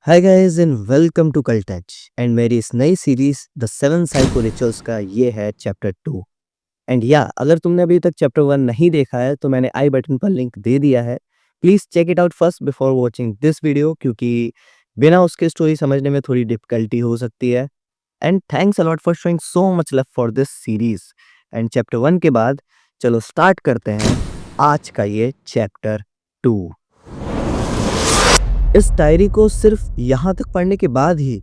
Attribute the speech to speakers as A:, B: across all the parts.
A: Hi guys and welcome to कल touch एंड मेरी इस नई series the seven psycho rituals का ये है चैप्टर 2। एंड या अगर तुमने अभी तक चैप्टर 1 नहीं देखा है तो मैंने आई बटन पर लिंक दे दिया है। Please check it out first before watching this video, क्योंकि बिना उसके स्टोरी समझने में थोड़ी डिफिकल्टी हो सकती है। And thanks a lot for showing so much love for this series. And chapter 1 के बाद चलो स्टार्ट करते हैं आज का ये चैप्टर 2। इस डायरी को सिर्फ यहाँ तक पढ़ने के बाद ही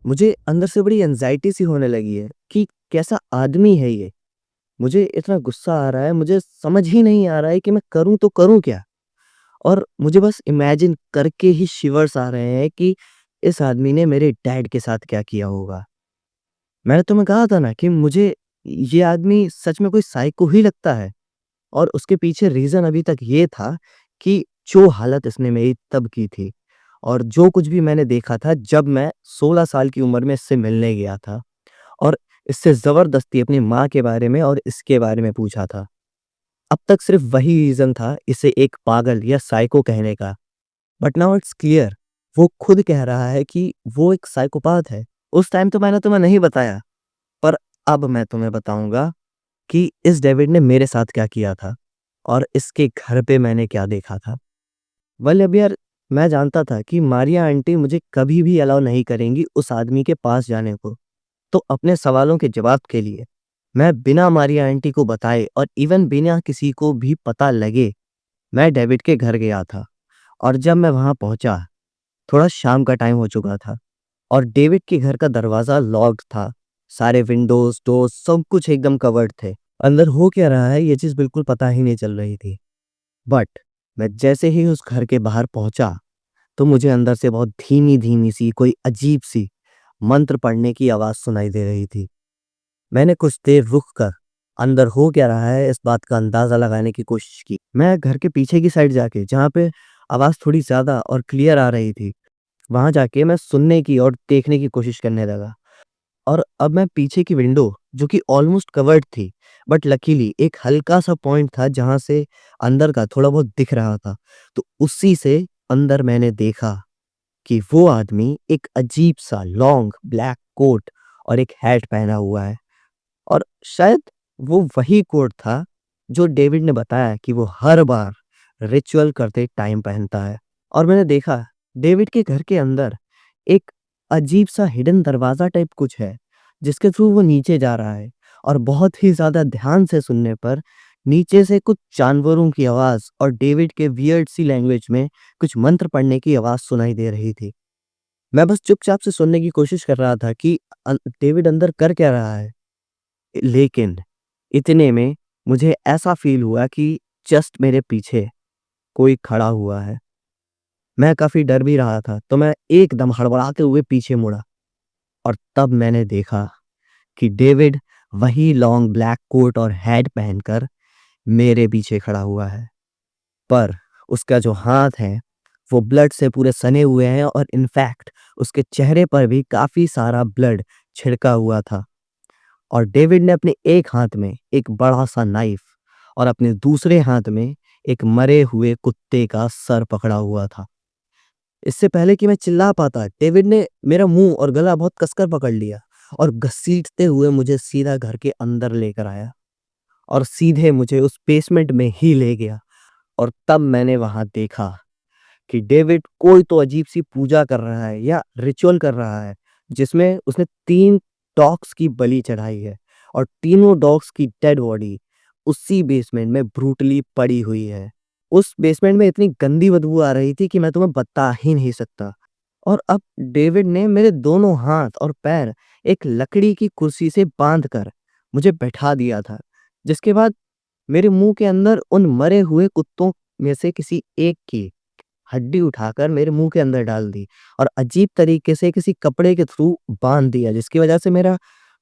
A: मुझे अंदर से बड़ी एंजाइटी सी होने लगी है कि कैसा आदमी है ये। मुझे इतना गुस्सा आ रहा है, मुझे समझ ही नहीं आ रहा है कि मैं करूँ तो करूँ क्या। और मुझे बस इमेजिन करके ही शिवर्स आ रहे हैं कि इस आदमी ने मेरे डैड के साथ क्या किया होगा। मैंने तुम्हें कहा था ना कि मुझे ये आदमी सच में कोई साइको ही लगता है। और उसके पीछे रीज़न अभी तक ये था कि जो हालत इसने मेरी तब की थी और जो कुछ भी मैंने देखा था जब मैं 16 साल की उम्र में इससे मिलने गया था और इससे ज़बरदस्ती अपनी माँ के बारे में और इसके बारे में पूछा था। अब तक सिर्फ वही रीज़न था इसे एक पागल या साइको कहने का। बट नाउ इट्स क्लियर, वो खुद कह रहा है कि वो एक साइकोपाथ है। उस टाइम तो मैंने तुम्हें नहीं बताया, पर अब मैं तुम्हें बताऊंगा कि इस डेविड ने मेरे साथ क्या किया था और इसके घर पे मैंने क्या देखा था। वेल अब यार, मैं जानता था कि मारिया आंटी मुझे कभी भी अलाउ नहीं करेंगी उस आदमी के पास जाने को। तो अपने सवालों के जवाब के लिए मैं बिना मारिया आंटी को बताए और इवन बिना किसी को भी पता लगे मैं डेविड के घर गया था। और जब मैं वहां पहुंचा, थोड़ा शाम का टाइम हो चुका था और डेविड के घर का दरवाजा लॉक्ड था। सारे विंडोज डोर्स सब कुछ एकदम कवर्ड थे। अंदर हो क्या रहा है ये चीज बिल्कुल पता ही नहीं चल रही थी। बट मैं जैसे ही उस घर के बाहर पहुंचा तो मुझे अंदर से बहुत धीमी धीमी सी कोई अजीब सी मंत्र पढ़ने की आवाज सुनाई दे रही थी। मैंने कुछ देर रुक कर अंदर हो क्या रहा है इस बात का अंदाजा लगाने की कोशिश की। मैं घर के पीछे की साइड जाके, जहाँ पे आवाज थोड़ी ज्यादा और क्लियर आ रही थी, वहां जाके मैं सुनने की और देखने की कोशिश करने लगा। और अब मैं पीछे की विंडो, जो कि ऑलमोस्ट कवर्ड थी, बट लकीली एक हल्का सा पॉइंट था जहां से अंदर का थोड़ा बहुत दिख रहा था, तो उसी से अंदर मैंने देखा कि वो आदमी एक अजीब सा लॉन्ग ब्लैक कोट और एक हैट पहना हुआ है। और शायद वो वही कोट था जो डेविड ने बताया कि वो हर बार रिचुअल करते टाइम पहनता है। और मैंने देखा डेविड के घर के अंदर एक अजीब सा हिडन दरवाजा टाइप कुछ है जिसके थ्रू वो नीचे जा रहा है। और बहुत ही ज्यादा ध्यान से सुनने पर नीचे से कुछ जानवरों की आवाज और डेविड के वियर्ड सी लैंग्वेज में कुछ मंत्र पढ़ने की आवाज सुनाई दे रही थी। मैं बस चुपचाप से सुनने की कोशिश कर रहा था कि डेविड अंदर कर क्या रहा है। लेकिन इतने में मुझे ऐसा फील हुआ कि जस्ट मेरे पीछे कोई खड़ा हुआ है। मैं काफी डर भी रहा था, तो मैं एकदम हड़बड़ाते हुए पीछे मुड़ा और तब मैंने देखा कि डेविड वही लॉन्ग ब्लैक कोट और हैट पहनकर मेरे पीछे खड़ा हुआ है। पर उसका जो हाथ है वो ब्लड से पूरे सने हुए हैं और इनफैक्ट उसके चेहरे पर भी काफी सारा ब्लड छिड़का हुआ था। और डेविड ने अपने एक हाथ में एक बड़ा सा नाइफ और अपने दूसरे हाथ में एक मरे हुए कुत्ते का सर पकड़ा हुआ था। इससे पहले कि मैं चिल्ला पाता, डेविड ने मेरा मुंह और गला बहुत कसकर पकड़ लिया और घसीटते हुए मुझे सीधा घर के अंदर लेकर आया और सीधे मुझे उस बेसमेंट में ही ले गया। और तब मैंने वहां देखा कि डेविड कोई तो अजीब सी पूजा कर रहा है या रिचुअल कर रहा है, जिसमें उसने 3 डॉग्स की बलि चढ़ाई है और तीनों डॉग्स की डेड बॉडी उसी बेसमेंट में ब्रूटली पड़ी हुई है। उस बेसमेंट में इतनी गंदी बदबू आ रही थी कि मैं तुम्हें बता ही नहीं सकता। और अब डेविड ने मेरे दोनों हाथ और पैर एक लकड़ी की कुर्सी से बांध कर मुझे बैठा दिया था, जिसके बाद मेरे मुंह के अंदर उन मरे हुए कुत्तों में से किसी एक की हड्डी उठाकर मेरे मुंह के अंदर डाल दी और अजीब तरीके से किसी कपड़े के थ्रू बांध दिया, जिसकी वजह से मेरा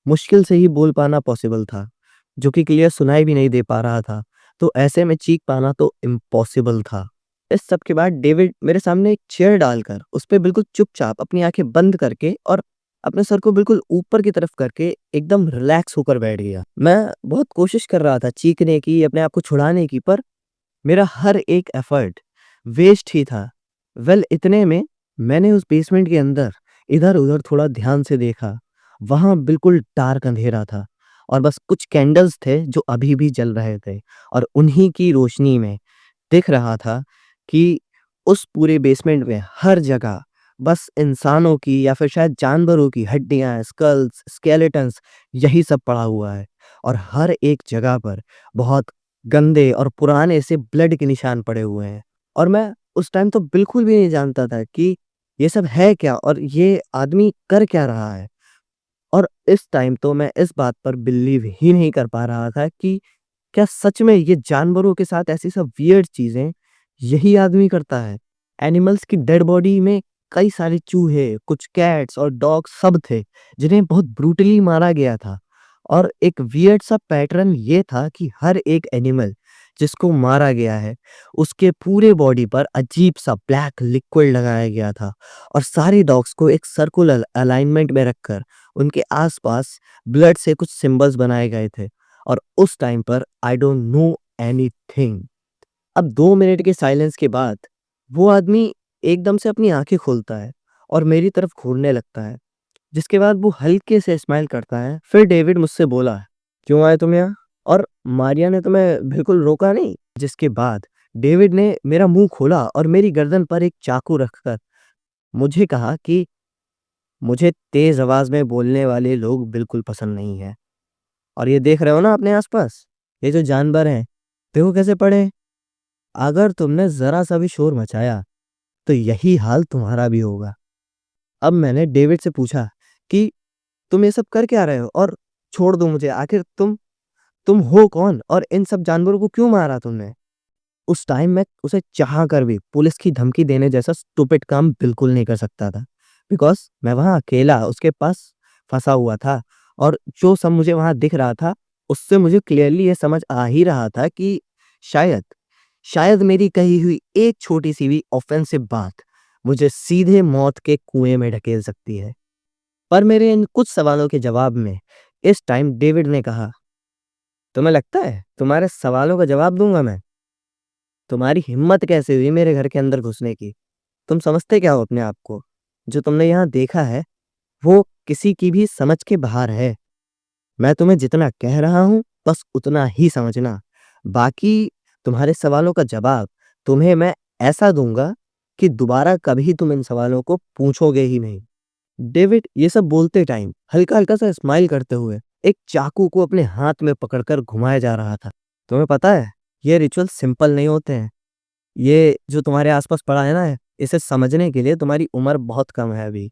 A: मुश्किल से ही बोल पाना पॉसिबल था, जो कि क्लियर सुनाई भी नहीं दे पा रहा था। तो ऐसे में चीख पाना तो इम्पॉसिबल था। इस सब के बाद डेविड मेरे सामने एक चेयर डालकर उस पे बिल्कुल चुपचाप अपनी आंखें बंद करके और अपने सर को बिल्कुल ऊपर की तरफ करके एकदम रिलैक्स होकर बैठ गया। मैं बहुत कोशिश कर रहा था चीखने की, अपने आप को छुड़ाने की, पर मेरा हर एक एफर्ट वेस्ट ही था। वेल इतने में मैंने उस बेसमेंट के अंदर इधर-उधर थोड़ा ध्यान से देखा। वहाँ बिल्कुल डार्क अंधेरा था और बस कुछ कैंडल्स थे जो अभी भी जल रहे थे और उन्हीं की रोशनी में दिख रहा था कि उस पूरे बेसमेंट में हर जगह बस इंसानों की या फिर शायद जानवरों की हड्डियाँ, स्कल्स, स्केलेटन्स यही सब पड़ा हुआ है और हर एक जगह पर बहुत गंदे और पुराने से ब्लड के निशान पड़े हुए हैं। और मैं उस टाइम तो बिल्कुल भी नहीं जानता था कि ये सब है क्या और ये आदमी कर क्या रहा है। और इस टाइम तो मैं इस बात पर बिलीव ही नहीं कर पा रहा था कि क्या सच में ये जानवरों के साथ ऐसी सब वियर्ड चीज़ें यही आदमी करता है? एनिमल्स की डेड बॉडी में कई सारे चूहे, कुछ कैट्स और डॉग्स सब थे, जिन्हें बहुत ब्रूटली मारा गया था। और एक वियर्ड सा पैटर्न ये था कि हर एक एनिमल जिसको मारा गया है, उसके पूरे बॉडी पर अजीब-सा ब्लैक लिक्विड लगाया गया था और सारे डॉग्स को एक सर्कुलर अलाइनमेंट में रखकर उनके आस-पास ब्लड से कुछ सिंबल्स बनाए गए थे। और उस टाइम पर आई डोंट नो एनीथिंग। अब 2 मिनट के साइलेंस के बाद वो आदमी एकदम से अपनी आँखें खोलता है और मेरी तरफ घूरने लगता है, जिसके बाद वो हल्के से स्माइल करता है। फिर डेविड मुझसे बोला, "क्यों आए तुम यहाँ?" और मारिया ने तुम्हें बिल्कुल रोका नहीं? जिसके बाद डेविड ने मेरा मुँह खोला और मेरी गर्दन पर एक चाकू रखकर मुझे कहा कि मुझे तेज़ आवाज़ में बोलने वाले लोग बिल्कुल पसंद नहीं हैं। और ये देख रहे हो ना अपने आस-पास? ये जो जानवर हैं, देखो कैसे पड़े हैं। अगर तुमने ज़रा-सा भी शोर मचाया, तो यही हाल तुम्हारा भी होगा। अब मैंने डेविड से पूछा कि तुम ये सब कर क्या रहे हो? और छोड़ दो मुझे, आखिर तुम हो कौन? और इन सब जानवरों को क्यों मारा तुमने? उस टाइम मैं उसे चाह कर भी पुलिस की धमकी देने जैसा स्टूपिड काम बिल्कुल नहीं कर सकता था। बिकॉज़ मैं वहाँ अकेला उसके पास फँसा हुआ था और जो सब मुझे वहाँ दिख रहा था, उससे मुझे क्लियरली ये समझ आ ही रहा था कि शायद शायद मेरी कही हुई एक छोटी-सी भी ऑफ़ेंसिव बात मुझे सीधे मौत के कुएँ में ढकेल सकती है। पर मेरे इन कुछ सवालों के जवाब में इस टाइम डेविड ने कहा, "तुम्हें लगता है तुम्हारे सवालों का जवाब दूँगा मैं? तुम्हारी हिम्मत कैसे हुई मेरे घर के अंदर घुसने की? तुम समझते क्या हो अपने आप को? जो तुमने यहाँ देखा है, वो किसी की भी समझ के बाहर है। मैं तुम्हें जितना कह रहा हूँ, बस उतना ही समझना। बाकी तुम्हारे सवालों का जवाब तुम्हें मैं ऐसा दूँगा कि दोबारा कभी तुम इन सवालों को पूछोगे ही नहीं।" डेविड ये सब बोलते टाइम हल्का-हल्का सा स्माइल करते हुए एक चाकू को अपने हाथ में पकड़कर घुमाया जा रहा था। तुम्हें पता है, ये रिचुअल सिंपल नहीं होते हैं। ये जो तुम्हारे आस-पास पड़ा है ना, इसे समझने के लिए तुम्हारी उम्र बहुत कम है अभी।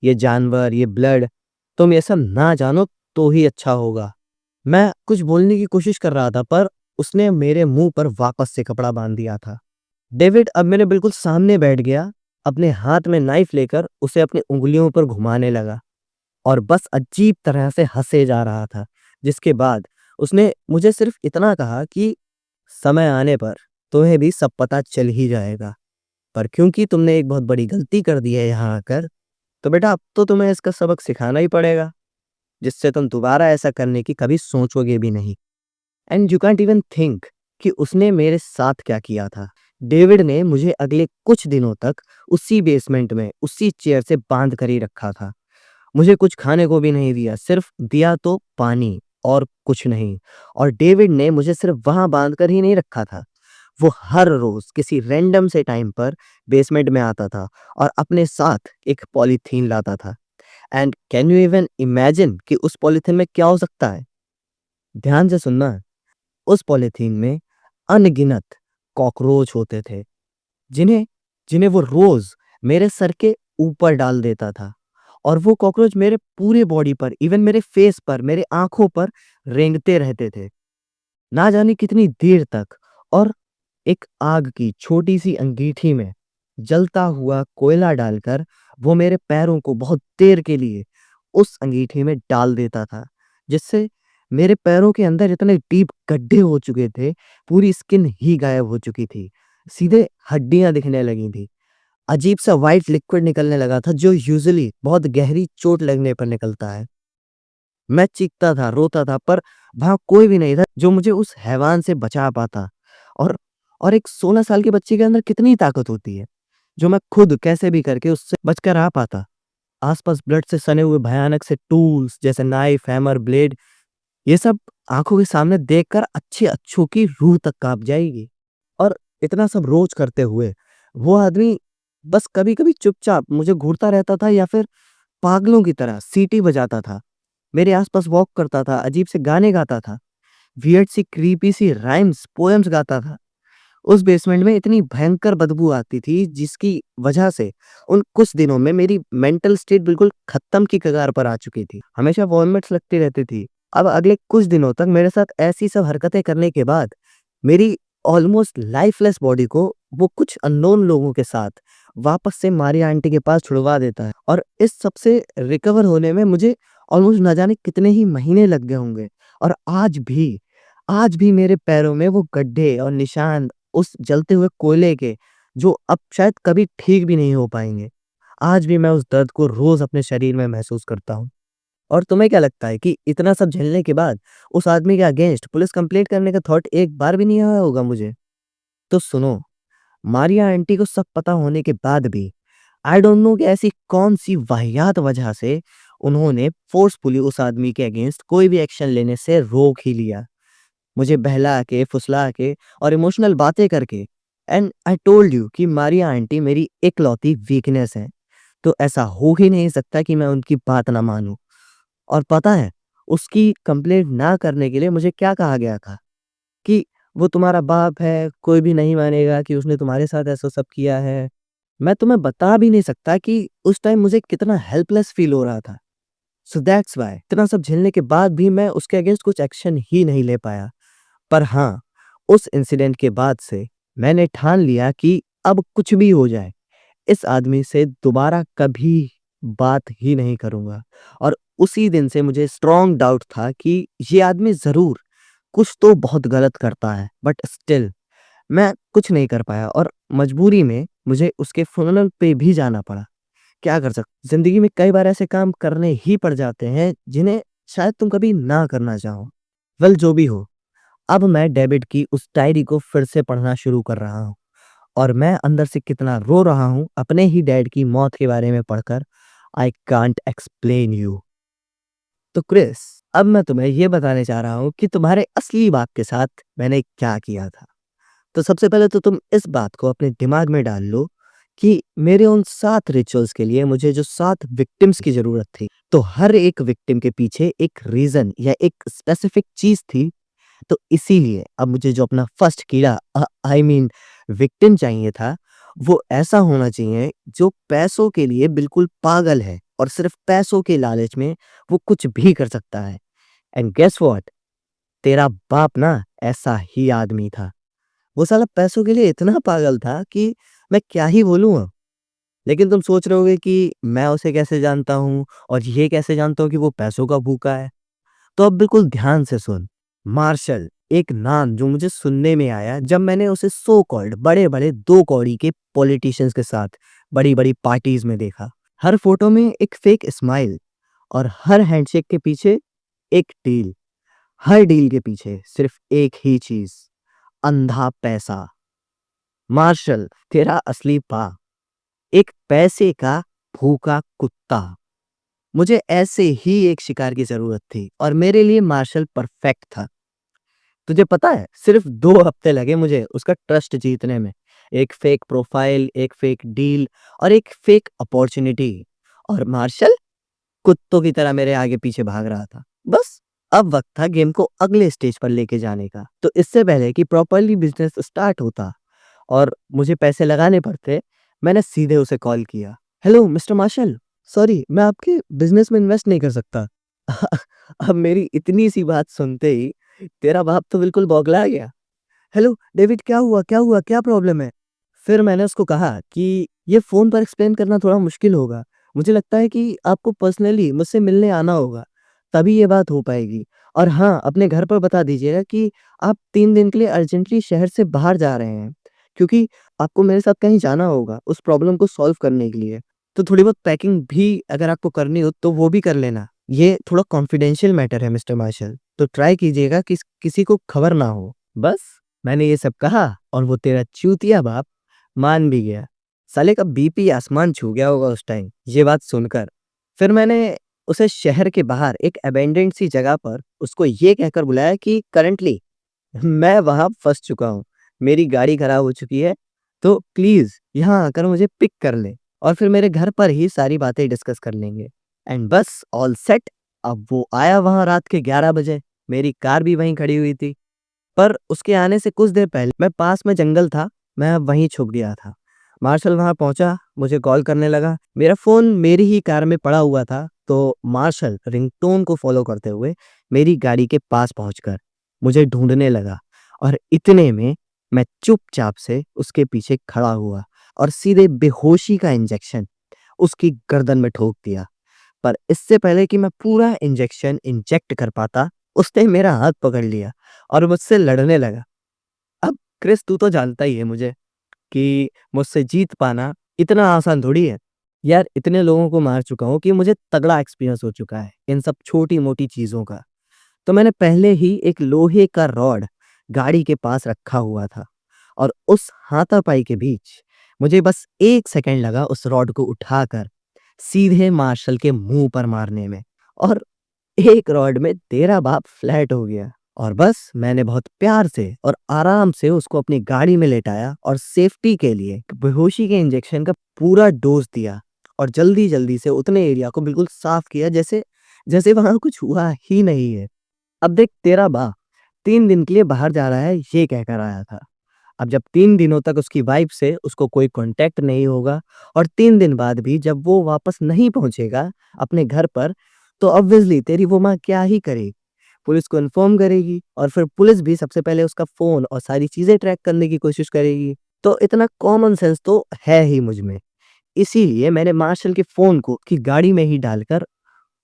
A: ये जानवर, ये ब्लड, तुम ये सब ना जानो तो ही अच्छा होगा। मैं कुछ बोलने की कोशिश कर रहा था पर उसने मेरे मुंह पर वापस से कपड़ा बांध दिया था। डेविड अब मेरे बिल्कुल सामने बैठ गया, अपने हाथ में नाइफ लेकर उसे अपनी उंगलियों पर घुमाने लगा और बस अजीब तरह से हंसे जा रहा था। जिसके बाद उसने मुझे सिर्फ इतना कहा कि समय आने पर तुम्हें भी सब पता चल ही जाएगा। पर क्योंकि तुमने एक बहुत बड़ी गलती कर दी है यहाँ आकर, तो बेटा अब तो तुम्हें इसका सबक सिखाना ही पड़ेगा, जिससे तुम दोबारा ऐसा करने की कभी सोचोगे भी नहीं। And you can't even think कि उसने मेरे साथ क्या किया था। डेविड ने मुझे अगले कुछ दिनों तक उसी बेसमेंट में, उसी चेयर से बांध कर ही रखा था। मुझे कुछ खाने को भी नहीं दिया, सिर्फ दिया तो पानी और कुछ नहीं। और डेविड ने मुझे सिर्फ वहाँ बांध कर ही नहीं रखा था। वो हर रोज किसी रैंडम से टाइम पर बेसमेंट में आता था और अपने साथ एक पॉलीथीन लाता था। And can you even imagine कि उस पॉलीथीन में क्या हो सकता है? ध्यान से सुनना। उस पॉलीथीन में अनगिनत कॉकरोच होते थे, जिन्हें जिन्हें वो रोज मेरे सर के ऊपर डाल देता था और वो कॉकरोच मेरे पूरे बॉडी पर, इवन मेरे फेस पर, मेरे आंखों पर रेंगते रहते थे, ना जाने कितनी देर तक। और एक आग की छोटी-सी अंगीठी में जलता हुआ कोयला डालकर वो मेरे पैरों को बहुत देर के लिए उस अंगीठी में डाल देता था, जिससे मेरे पैरों के अंदर इतने डीप गड्ढे हो चुके थे, पूरी स्किन ही गायब हो चुकी थी। सीधे हड्डियाँ दिखने लगी थी। अजीब-सा व्हाइट लिक्विड निकलने लगा था, जो यूजुअली बहुत गहरी चोट लगने पर निकलता है। मैं चीखता था, रोता था, पर वहाँ कोई भी नहीं था जो मुझे उस हैवान से बचा पाता। और और एक 16 साल के बच्चे के अंदर कितनी ताकत होती है। जो मैं खुद कैसे भी करके उससे बचकर आ पाता। आसपास ब्लड से सने हुए भयानक से टूल्स जैसे नाइफ, हैमर, ब्लेड, ये सब आंखों के सामने देखकर अच्छे अच्छों की रूह तक कांप जाएगी। और इतना सब रोज करते हुए वो आदमी बस कभी-कभी चुपचाप मुझे घूरता रहता था या फिर पागलों की तरह सीटी बजाता था, मेरे आसपास वॉक करता था, अजीब से गाने गाता था, वियर्ड सी क्रीपी सी राइम्स, पोएम्स गाता था। उस बेसमेंट में इतनी भयंकर बदबू आती थी जिसकी वजह से उन कुछ दिनों में मेरी मेंटल स्टेट बिल्कुल खत्म की कगार पर आ चुकी थी। हमेशा वॉमिट्स लगती रहती थी। अब अगले कुछ दिनों तक मेरे साथ ऐसी सब हरकतें करने के बाद मेरी ऑलमोस्ट लाइफलेस बॉडी को वो कुछ अननोन लोगों के साथ वापस से मारिया आंटी के पास छुड़वा देता है। और इस सब से रिकवर होने में मुझे ऑलमोस्ट ना जाने कितने ही महीने लग गए होंगे। और आज भी मेरे पैरों में वो गड्ढे और निशान उस जलते हुए कोयले के, जो अब शायद कभी ठीक भी नहीं हो पाएँगे। आज भी मैं उस दर्द को रोज़ अपने शरीर में महसूस करता हूँ। और तुम्हें क्या लगता है कि इतना सब झेलने के बाद उस आदमी के अगेंस्ट पुलिस कंप्लेंट करने का थॉट एक बार भी नहीं आया होगा मुझे? तो सुनो, मारिया आंटी को सब पता होने के बाद भी आई डोंट नो कि ऐसी कौन-सी वाहियात वजह से उन्होंने फोर्सफुली उस आदमी के अगेंस्ट कोई भी एक्शन लेने से रोक ही लिया। मुझे बहला के, फुसला के और इमोशनल बातें करके। एंड आई टोल्ड यू कि मारिया आंटी मेरी इकलौती वीकनेस है। तो ऐसा हो ही नहीं सकता कि मैं उनकी बात ना मानूँ। और पता है, उसकी कंप्लेंट ना करने के लिए मुझे क्या कहा गया था कि वो तुम्हारा बाप है, कोई भी नहीं मानेगा कि उसने तुम्हारे साथ ऐसा सब किया है। मैं तुम्हें बता भी नहीं सकता कि उस टाइम मुझे कितना हेल्पलेस फील हो रहा था। सो दैट्स व्हाई इतना सब झेलने के बाद भी मैं उसके अगेंस्ट कुछ एक्शन ही नहीं ले पाया। पर हाँ, उस इंसिडेंट के बाद से मैंने ठान लिया कि अब कुछ भी हो जाए, इस आदमी से दोबारा कभी बात ही नहीं करूँगा। और उसी दिन से मुझे स्ट्रॉन्ग डाउट था कि ये आदमी ज़रूर कुछ तो बहुत गलत करता है, बट स्टिल मैं कुछ नहीं कर पाया और मजबूरी में मुझे उसके फ़नरल पे भी जाना पड़ा। क्या कर ज़िंदगी में कई बार ऐसे काम करने ही पड़ जाते हैं, जिन्हें शायद तुम कभी ना करना चाहो। वेल, जो भी हो, अब मैं डेविड की उस डायरी को फिर से पढ़ना शुरू कर रहा हूँ और मैं अंदर से कितना रो रहा हूँ अपने ही डैड की मौत के बारे में पढ़कर, आई कांट एक्सप्लेन यू। तो क्रिस, अब मैं तुम्हें ये बताने चाह रहा हूँ कि तुम्हारे असली बाप के साथ मैंने क्या किया था। तो सबसे पहले तो तुम इस बात को अपने दिमाग में डाल लो कि मेरे उन 7 रिचुअल्स के लिए मुझे जो 7 विक्टिम्स की ज़रूरत थी, तो हर एक विक्टिम के पीछे एक रीज़न या एक स्पेसिफिक चीज़ थी। तो इसीलिए अब मुझे जो अपना फर्स्ट कीड़ा आई मीन विक्टिम चाहिए था, वो ऐसा होना चाहिए जो पैसों के लिए बिल्कुल पागल है और सिर्फ पैसों के लालच में वो कुछ भी कर सकता है। एंड गेस व्हाट, तेरा बाप ना ऐसा ही आदमी था। वो साला पैसों के लिए इतना पागल था कि मैं क्या ही बोलूँ अब। लेकिन तुम सोच रहे होगे कि मैं उसे कैसे जानता हूँ और ये कैसे जानता हूँ कि वो पैसों का भूखा है। तो अब बिल्कुल ध्यान से सुन। मार्शल, एक नाम जो मुझे सुनने में आया जब मैंने उसे सो कॉल्ड बड़े-बड़े 2 कौड़ी के पॉलिटिशियंस के साथ बड़ी-बड़ी पार्टीज में देखा। हर फोटो में एक फेक स्माइल और हर हैंडशेक के पीछे एक डील। हर डील के पीछे सिर्फ एक ही चीज, अंधा पैसा। मार्शल, तेरा असली पा, एक पैसे का भूखा कुत्ता। मुझे ऐसे ही एक शिकार की जरूरत थी और मेरे लिए मार्शल परफेक्ट था। तुझे पता है, सिर्फ 2 हफ्ते लगे मुझे उसका ट्रस्ट जीतने में। एक फेक प्रोफाइल, एक फेक डील और एक फेक अपॉर्चुनिटी। और मार्शल कुत्तों की तरह मेरे आगे पीछे भाग रहा था। बस अब वक्त था गेम को अगले स्टेज पर लेके जाने का। तो इससे पहले कि प्रॉपर्ली बिजनेस स्टार्ट होता और मुझे पैसे लगाने पड़ते, मैंने सीधे उसे कॉल किया। हेलो मिस्टर मार्शल, सॉरी मैं आपके बिजनेस में इन्वेस्ट नहीं कर सकता। अब मेरी इतनी सी बात सुनते ही तेरा बाप तो बिल्कुल बौखला गया। हेलो डेविड, क्या हुआ क्या हुआ, क्या प्रॉब्लम है? फिर मैंने उसको कहा कि ये फोन पर एक्सप्लेन करना थोड़ा मुश्किल होगा। मुझे लगता है कि आपको पर्सनली मुझसे मिलने आना होगा, तभी ये बात हो पाएगी। और हाँ, अपने घर पर बता दीजिएगा कि आप 3 दिन के लिए अर्जेंटली शहर से बाहर जा रहे हैं, क्योंकि आपको मेरे साथ कहीं जाना होगा उस प्रॉब्लम को सॉल्व करने के लिए। तो थोड़ी बहुत पैकिंग भी अगर आपको करनी हो तो वो भी कर लेना। ये थोड़ा कॉन्फिडेंशियल मैटर है मिस्टर मार्शल, तो ट्राई कीजिएगा कि किसी को खबर ना हो। बस मैंने ये सब कहा और वो तेरा चूतिया बाप मान भी गया। साले का बीपी आसमान छू गया होगा उस टाइम, ये बात सुनकर। फिर मैंने उसे शहर के बाहर एक अबैंडन्ड सी जगह पर उसको ये कहकर बुलाया कि करंटली मैं वहाँ फँस चुका हूँ। मेरी गाड़ी खराब हो चुकी है, तो प्लीज़ यहाँ आकर मुझे पिक कर लें और फिर मेरे घर पर ही सारी बातें डिस्कस कर लेंगे। एंड बस ऑल सेट। अब वो आया वहाँ रात के 11 बजे, मेरी कार भी वहीं खड़ी हुई थी। पर उसके आने से कुछ देर पहले मैं पास में जंगल था, मैं वहीं छुप गया था। मार्शल वहाँ पहुँचा, मुझे कॉल करने लगा। मेरा फ़ोन मेरी ही कार में पड़ा हुआ था, तो मार्शल रिंगटोन को फ़ॉलो करते हुए मेरी गाड़ी के पास पहुँचकर मुझे ढूँढने लगा और इतने में मैं चुपचाप से उसके पीछे खड़ा हुआ और सीधे बेहोशी का इंजेक्शन उसकी गर्दन में ठोक दिया। पर इससे पहले कि मैं पूरा इंजेक्शन इंजेक्ट कर पाता, उसने मेरा हाथ पकड़ लिया और मुझसे लड़ने लगा। अब क्रिस तू तो जानता ही है मुझे कि मुझसे जीत पाना इतना आसान थोड़ी है। यार इतने लोगों को मार चुका हूँ कि मुझे तगड़ा एक्सपीरियंस हो चुका है इन सब छोटी-मोटी चीज़ों का। तो मैंने पहले ही एक लोहे का रॉड गाड़ी के पास रखा हुआ था और उस हाथापाई के बीच मुझे बस 1 सेकंड लगा उस रॉड को उठाकर सीधे मार्शल के मुँह पर मारने में और एक रॉड में तेरा बाप फ्लैट हो गया। और बस मैंने बहुत प्यार से और आराम से उसको अपनी गाड़ी में लेटाया और सेफ्टी के लिए बेहोशी के इंजेक्शन का पूरा डोज दिया और जल्दी-जल्दी से उतने एरिया को बिल्कुल साफ किया जैसे जैसे वहाँ कुछ हुआ ही नहीं है। अब देख तेरा बाप 3 दिन के लिए बाहर जा रहा है ये कहकर आया था। अब जब 3 दिनों तक उसकी वाइफ से उसको कोई कॉन्टैक्ट नहीं होगा और 3 दिन बाद भी जब वो वापस नहीं पहुँचेगा अपने घर पर, तो ऑब्वियसली तेरी वो माँ क्या ही करेगी? पुलिस को इन्फॉर्म करेगी और फिर पुलिस भी सबसे पहले उसका फ़ोन और सारी चीज़ें ट्रैक करने की कोशिश करेगी। तो इतना कॉमन सेंस तो है ही मुझ में। इसीलिए मैंने मार्शल के फ़ोन को की गाड़ी में ही डालकर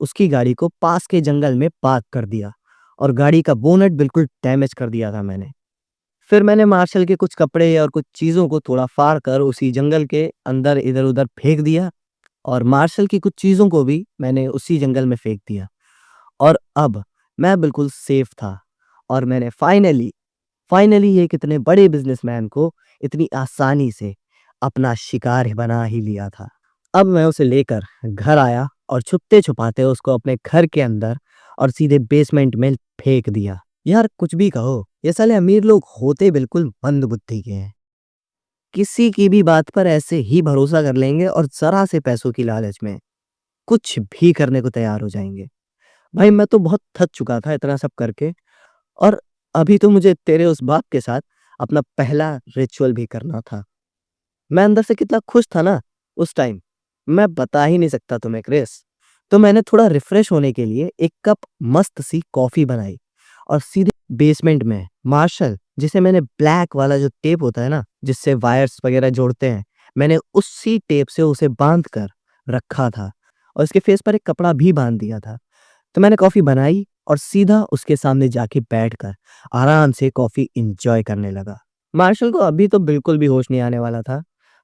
A: उसकी गाड़ी को पास के जंगल में पार्क कर दिया और गाड़ी का बोनट बिल्कुल डैमेज कर दिया था मैंने। फिर मैंने मार्शल के कुछ कपड़े और कुछ चीज़ों को थोड़ा फाड़ कर उसी जंगल के अंदर इधर-उधर फेंक दिया और मार्शल की कुछ चीज़ों को भी मैंने उसी जंगल में फेंक दिया। और अब मैं बिल्कुल सेफ था और मैंने फाइनली एक इतने बड़े बिज़नेसमैन को इतनी आसानी से अपना शिकार बना ही लिया था। अब मैं उसे लेकर घर आया और छुपते-छुपाते उसको अपने घर के अंदर और सीधे बेसमेंट में फेंक दिया। यार कुछ भी कहो, ये साले अमीर लोग होते बिल्कुल मंदबुद्धि के हैं। किसी की भी बात पर ऐसे ही भरोसा कर लेंगे और ज़रा से पैसों की लालच में कुछ भी करने को तैयार हो जाएँगे। भाई मैं तो बहुत थक चुका था इतना सब करके और अभी तो मुझे तेरे उस बाप के साथ अपना पहला रिचुअल भी करना था। मैं अंदर से कितना खुश था ना उस टाइम, मैं बता ही नहीं सकता तुम्हें क्रिस। तो मैंने थोड़ा रिफ्रेश होने के लिए एक कप मस्त सी कॉफ़ी बनाई और सीधे बेसमेंट में मार्शल जिसे मैंने ब्लैक वाला जो टेप होता है ना, जिससे वायर्स वगैरह जोड़ते हैं, मैंने उसी टेप से उसे बाँध कर रखा था और उसके फेस पर एक कपड़ा भी बाँध दिया था। तो मैंने कॉफ़ी बनाई और सीधा उसके सामने जाके बैठकर आराम से कॉफ़ी एन्जॉय करने लगा। मार्शल को अभी तो बिल्कुल भी होश नहीं आने वाला था।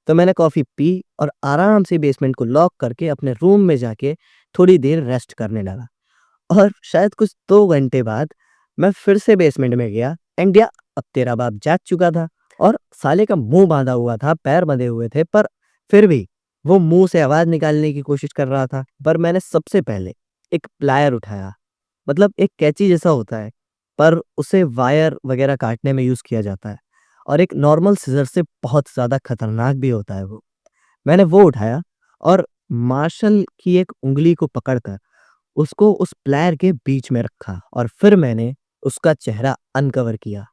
A: तो मैंने कॉफ़ी पी और आराम से बेसमेंट को लॉक करके अपने रूम में जाके थोड़ी देर रेस्ट करने लगा। और शायद कुछ 2 घंटे बाद मैं फिर से बेसमेंट में गया एंड या अब तेरा बाप जाग चुका था और साले का मुँह बाँधा हुआ था, पैर बंधे हुए थे, पर फिर भी वो मुँह से आवाज़ निकालने की कोशिश कर रहा था। पर मैंने सबसे पहले एक प्लायर उठाया, मतलब एक कैंची जैसा होता है, पर उसे वायर वगैरह काटने में यूज़ किया जाता है और एक नॉर्मल सिज़र से बहुत ज़्यादा खतरनाक भी होता है वो। मैंने वो उठाया और मार्शल की एक उँगली को पकड़कर उसको उस प्लायर के बीच में रखा और फिर मैंने उसका चेहरा अनकवर किया।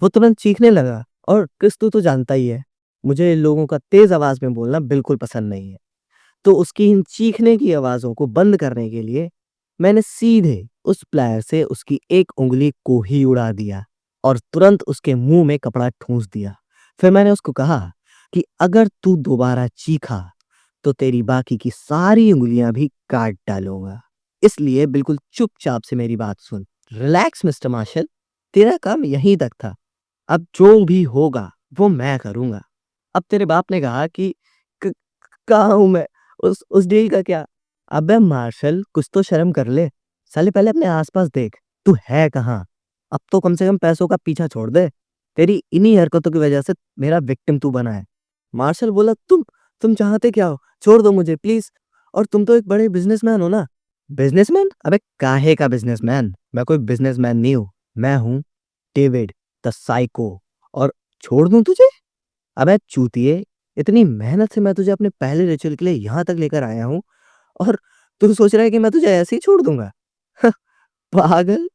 A: वो तुरंत चीखने लगा और क्रिस तू तो जानता ही है, मुझे लोगों का तेज़ आवाज़ में बोलना बिल्कुल पसंद नहीं है। तो उसकी इन चीखने की आवाज़ों को बंद करने के लिए मैंने सीधे उस प्लायर से उसकी एक उँगली को ही उड़ा दिया और तुरंत उसके मुँह में कपड़ा ठूँस दिया। फिर मैंने उसको कहा कि अगर तू दोबारा चीखा, तो तेरी बाकी की सारी उँगलियाँ भी काट डालूँगा। इसलिए बिल्कुल चुपचाप से मेरी बात सुन। रिलैक्स मिस्टर मार्शल, तेरा काम यहीं तक था। अब जो भी होगा वो मैं करूँगा। अब तेरे बाप ने कहा कि क कहाँ हूँ मैं? उस डील का क्या? अबे मार्शल कुछ तो शर्म कर ले। साले पहले अपने आस-पास देख, तू है कहाँ? अब तो कम से कम पैसों का पीछा छोड़ दे। तेरी इन्हीं हरकतों की वजह से मेरा विक्टिम तू बना है। मार्शल बोला तुम चाहते क्या हो? छोड़ दो मुझे प्लीज़। और तुम तो एक बड़े बिज़नेसमैन हो ना। बिज़नेसमैन? अबे काहे का बिज़नेसमैन? मैं कोई बिज़नेसमैन नहीं हूँ। मैं हूँ डेविड द साइको। और छोड़ दूँ तुझे? अबे चूतिए, इतनी मेहनत से मैं तुझे अपने पहले रिचुअल के लिए यहाँ तक लेकर आया हूँ और तू सोच रहा है कि मैं तुझे ऐसे ही छोड़ दूँगा? पागल!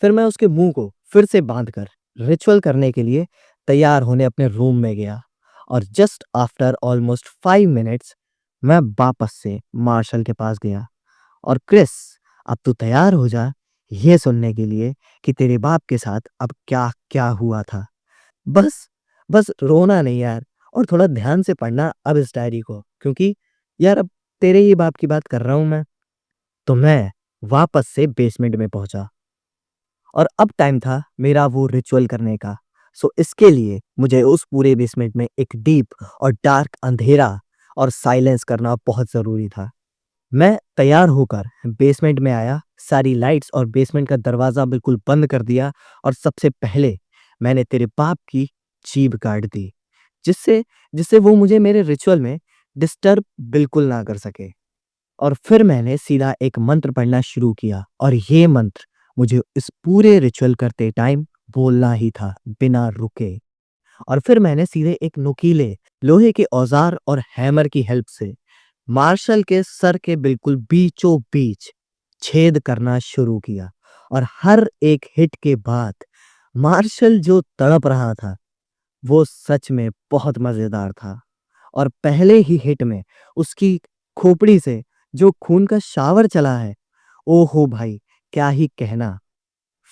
A: फिर मैं उसके मुंह को फिर से बांधकर रिचुअल करने के लिए तैयार होने अपने रूम में गया और जस्ट आफ्टर ऑलमोस्ट 5 मिनट्स मैं वापस से मार्शल के पास गया और क्रिस, अब तू तैयार हो जा ये सुनने के लिए कि तेरे बाप के साथ अब क्या क्या हुआ था। बस बस रोना नहीं यार, और थोड़ा ध्यान से पढ़ना अब इस डायरी को, क्योंकि यार अब तेरे ही बाप की बात कर रहा हूं मैं। तो मैं वापस से बेसमेंट में पहुंचा और अब टाइम था मेरा वो रिचुअल करने का। सो इसके लिए मुझे उस पूरे बेसमेंट में एक डीप और डार्क अंधेरा और साइलेंस करना बहुत ज़रूरी था। मैं तैयार होकर बेसमेंट में आया, सारी लाइट्स और बेसमेंट का दरवाज़ा बिल्कुल बंद कर दिया और सबसे पहले मैंने तेरे बाप की जीभ काट दी, जिससे जिससे वो मुझे मेरे रिचुअल में डिस्टर्ब बिल्कुल ना कर सके। और फिर मैंने सीधा एक मंत्र पढ़ना शुरू किया और ये मंत्र मुझे इस पूरे रिचुअल करते टाइम बोलना ही था बिना रुके। और फिर मैंने सीधे एक नुकीले लोहे के औजार और हैमर की हेल्प से मार्शल के सर के बिल्कुल बीचों बीच छेद करना शुरू किया। और हर एक हिट के बाद मार्शल जो तड़प रहा था वो सच में बहुत मजेदार था। और पहले ही हिट में उसकी खोपड़ी से जो खून का शावर चला है, ओहो भाई, क्या ही कहना।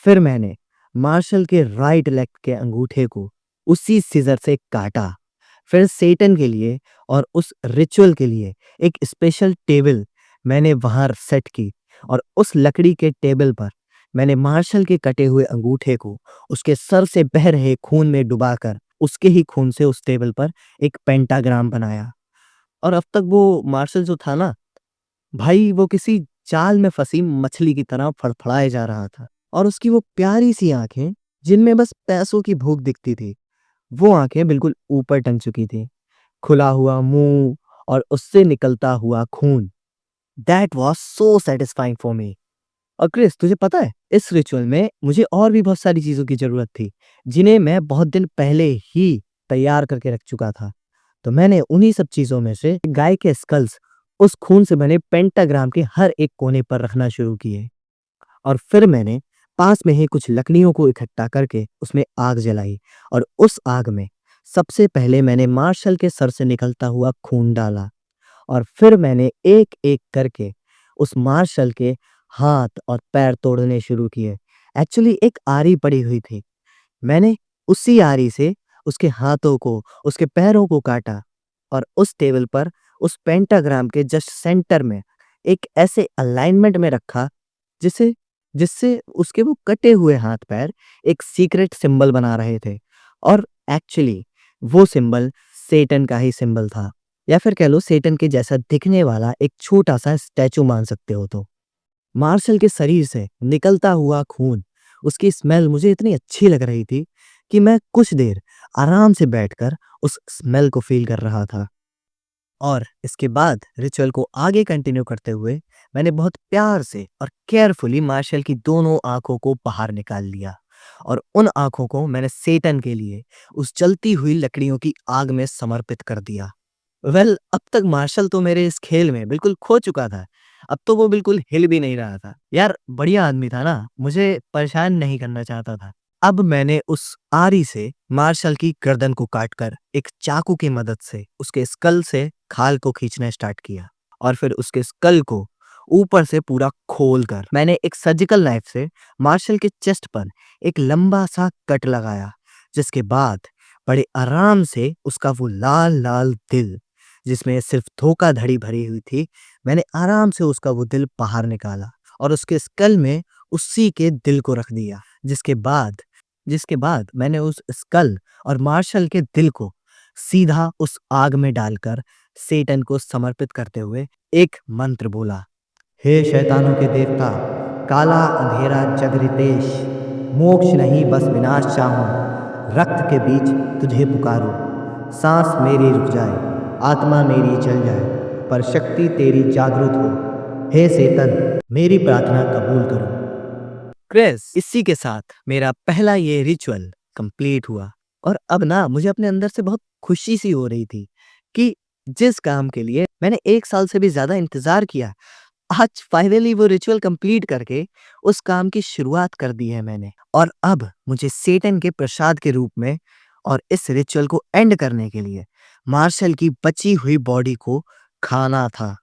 A: फिर मैंने मार्शल के राइट लेग के अंगूठे को उसी सीजर से काटा। फिर सेटन के लिए और उस रिचुअल के लिए एक स्पेशल टेबल मैंने वहां सेट की और उस लकड़ी के टेबल पर मैंने मार्शल के कटे हुए अंगूठे को उसके सर से बह रहे खून में डुबाकर उसके ही खून से उस टेबल पर एक पेंटाग्राम बनाया। और अब तक वो मार्शल जो था ना भाई, वो किसी जाल में फंसी मछली की तरह फड़फड़ाए जा रहा था। और उसकी वो प्यारी सी आंखें जिनमें बस पैसों की भूख दिखती थी, वो आंखें बिल्कुल ऊपर टंग चुकी थी। खुला हुआ मुंह और उससे निकलता हुआ खून। That was so satisfying for me. और क्रिस, तुझे पता है इस रिचुअल में मुझे और भी बहुत सारी चीजों की जरूरत थी, जिन्हें मैं बहुत दिन पहले ही तैयार करके रख चुका था। तो मैंने उन्हीं सब चीजों में से गाय के स्कल्स उस खून से बने पेंटाग्राम के हर एक कोने पर रखना शुरू किए। और फिर मैंने पास में ही कुछ लकड़ियों को इकट्ठा करके उसमें आग जलाई और उस आग में सबसे पहले मैंने मार्शल के सर से निकलता हुआ खून डाला। और फिर मैंने एक एक करके उस मार्शल के हाथ और पैर तोड़ने शुरू किए। एक्चुअली एक आरी पड़ी हुई थी, मैंने उसी आरी से उसके हाथों को, उसके पैरों को काटा और उस टेबल पर उस पेंटाग्राम के जस्ट सेंटर में एक ऐसे अलाइनमेंट में रखा जिसे जिससे उसके वो कटे हुए हाथ पैर एक सीक्रेट सिंबल बना रहे थे। और एक्चुअली वो सिंबल सेटन का ही सिंबल था, या फिर कह लो सेटन के जैसा दिखने वाला एक छोटा सा स्टैचू मान सकते हो। तो मार्शल के शरीर से निकलता हुआ खून, उसकी स्मेल मुझे इतनी अच्छी लग रही थी कि मैं कुछ देर आराम से बैठकर उस स्मेल को फील कर रहा था। और इसके बाद रिचुअल को आगे कंटिन्यू करते हुए मैंने बहुत प्यार से और केयरफुली मार्शल की दोनों आंखों को बाहर निकाल लिया और उन आंखों को मैंने सेटन के लिए उस जलती हुई लकड़ियों की आग में समर्पित कर दिया। अब तक मार्शल तो मेरे इस खेल में बिल्कुल खो चुका था। अब तो वो बिल्कुल हिल भी नहीं रहा था। यार बढ़िया आदमी था ना, मुझे परेशान नहीं करना चाहता था। अब मैंने उस आरी से मार्शल की गर्दन को काटकर एक चाकू की मदद से उसके स्कल से खाल को खींचना स्टार्ट किया और फिर उसके स्कल को ऊपर से पूरा खोलकर मैंने एक सर्जिकल नाइफ से मार्शल के चेस्ट पर एक लंबा सा कट लगाया, जिसके बाद बड़े आराम से उसका वो लाल लाल दिल, जिसमें सिर्फ धोखाधड़ी भरी हुई थी, मैंने आराम से उसका वो दिल बाहर निकाला और उसके स्कल में उसी के दिल को रख दिया। जिसके बाद मैंने उस स्कल और मार्शल के दिल को सीधा उस आग में डालकर सेटन को समर्पित करते हुए एक मंत्र बोला। हे शैतानों के देवता, काला अंधेरा जगरितेश, मोक्ष नहीं बस विनाश चाहूं, रक्त के बीच तुझे पुकारूं, सांस मेरी रुक जाए, आत्मा मेरी जल जाए, पर शक्ति तेरी जागृत हो। हे सेतन, मेरी प्रार्थना कबूल करो। क्रिस, इसी के साथ मेरा पहला ये रिचुअल कंप्लीट हुआ और अब ना मुझे अपने अंदर से बहुत खुशी सी हो रही थी कि जिस काम के लिए मैंने 1 साल से भी ज़्यादा इंतज़ार किया, आज फाइनली वो रिचुअल कंप्लीट करके उस काम की शुरुआत कर दी है मैंने। और अब मुझे सेटन के प्रसाद के रूप में और इस रिचुअल को एंड करने के लिए मार्शल की बची हुई बॉडी को खाना था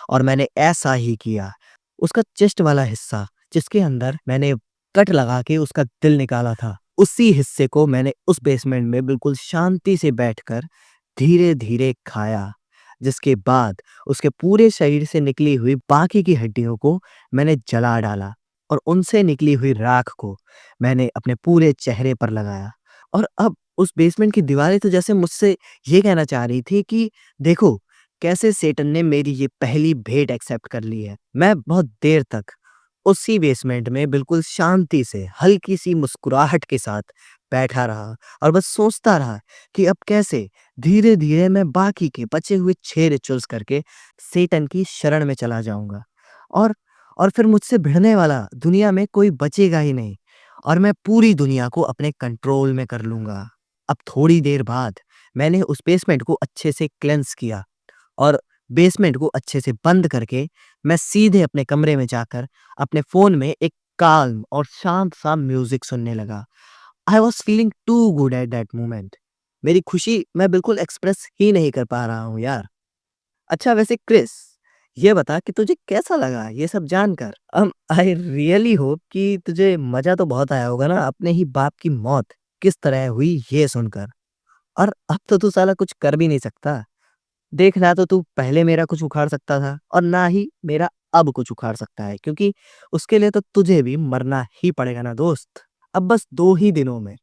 A: और मैंने ऐसा ही किया। उसका चेस्ट वाला हिस्सा जिसके अंदर मैंने कट लगा के उसका दिल निकाला था, उसी हिस्से को मैंने उस बेसमेंट में बिल्कुल शांति से बैठकर धीरे-धीरे खाया। जिसके बाद उसके पूरे शरीर से निकली हुई बाकी की हड्डियों को मैंने जला डाला और उनसे निकली हुई राख को मैंने अपने पूरे चेहरे पर लगाया। और अब उस बेसमेंट की दीवारें तो जैसे मुझसे ये कहना चाह रही थी कि देखो, कैसे सेटन ने मेरी ये पहली भेंट एक्सेप्ट कर ली है। मैं बहुत देर तक उसी बेसमेंट में बिल्कुल शांति से, हल्की-सी मुस्कुराहट के साथ बैठा रहा और बस सोचता रहा कि अब कैसे धीरे-धीरे मैं बाकी के बचे हुए 6 रिचुअल्स करके सेटन की शरण में चला जाऊँगा। और और फिर मुझसे भिड़ने वाला दुनिया में कोई बचेगा ही नहीं और मैं पूरी दुनिया को अपने कंट्रोल में कर लूँगा। अब थोड़ी देर बाद मैंने उस बेसमेंट को अच्छे से क्लेंज़ किया और बेसमेंट को अच्छे से बंद करके मैं सीधे अपने कमरे में जाकर अपने फ़ोन में एक काल्म और शांत सा म्यूज़िक सुनने लगा। I was feeling too good at that moment. मेरी खुशी मैं बिल्कुल एक्सप्रेस ही नहीं कर पा रहा हूँ यार। अच्छा वैसे क्रिस, ये बता कि तुझे कैसा लगा ये सब जानकर? आई रियली होप कि तुझे मज़ा तो बहुत आया होगा ना अपने ही बाप की मौत किस तरह हुई ये सुनकर। और अब तो तू साला कुछ कर भी नहीं सकता। देख ना तो तू पहले मेरा कुछ उखाड़ सकता था और ना ही मेरा अब कुछ उखाड़ सकता है क्योंकि उसके लिए तो तुझे भी मरना ही पड़ेगा ना दोस्त। अब बस 2 ही दिनों में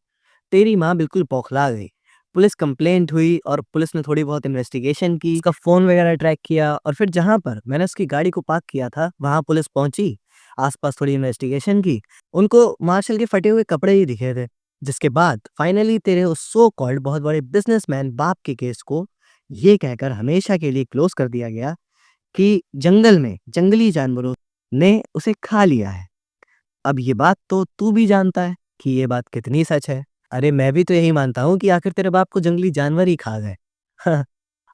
A: तेरी माँ बिल्कुल बौखला गई। पुलिस कंप्लेंट हुई और पुलिस ने थोड़ी बहुत इन्वेस्टिगेशन की, उसका फ़ोन वगैरह ट्रैक किया और फिर जहाँ पर मैंने उसकी गाड़ी को पार्क किया था, वहाँ पुलिस पहुँची, आस-पास थोड़ी इन्वेस्टिगेशन की। उनको मार्शल के फटे हुए कपड़े ही दिखे थे। जिसके बाद फाइनली तेरे उस सो कॉल्ड बहुत बड़े बिज़नेसमैन बाप के केस को ये कहकर हमेशा के लिए क्लोज़ कर दिया गया कि जंगल में जंगली जानवरों ने उसे खा लिया है। अब ये बात तो तू भी जानता है कि ये बात कितनी सच है। अरे मैं भी तो यही मानता हूँ कि आखिर तेरे बाप को जंगली जानवर ही खा गए।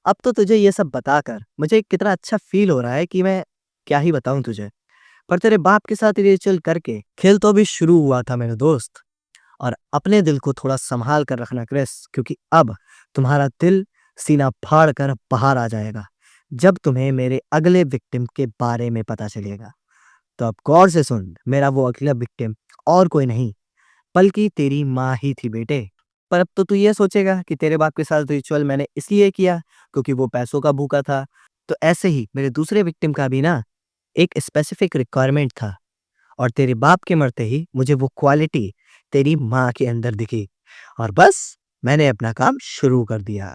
A: अब तो तुझे ये सब बताकर मुझे कितना अच्छा फ़ील हो रहा है कि मैं क्या ही बताऊँ तुझे। पर तेरे बाप के साथ रिचुअल करके खेल तो अभी शुरू हुआ था मेरे दोस्त। और अपने दिल को थोड़ा सँभाल कर रखना क्रिस, क्योंकि अब तुम्हारा दिल सीना फाड़ कर बाहर आ जाएगा, जब तुम्हें मेरे अगले विक्टिम के बारे में पता चलेगा। तो अब गौर से सुन, मेरा वो अगला विक्टिम और कोई नहीं, बल्कि तेरी माँ ही थी बेटे। पर अब तो तू ये सोचेगा कि तेरे बाप के साथ रिचुअल मैंने इसलिए किया क्योंकि वो पैसों का भूखा था। तो ऐसे ही मेरे दूसरे विक्टिम का भी ना एक स्पेसिफिक रिक्वायरमेंट था और तेरे बाप के मरते ही मुझे वो क्वालिटी तेरी माँ के अंदर दिखी और बस मैंने अपना काम शुरू कर दिया।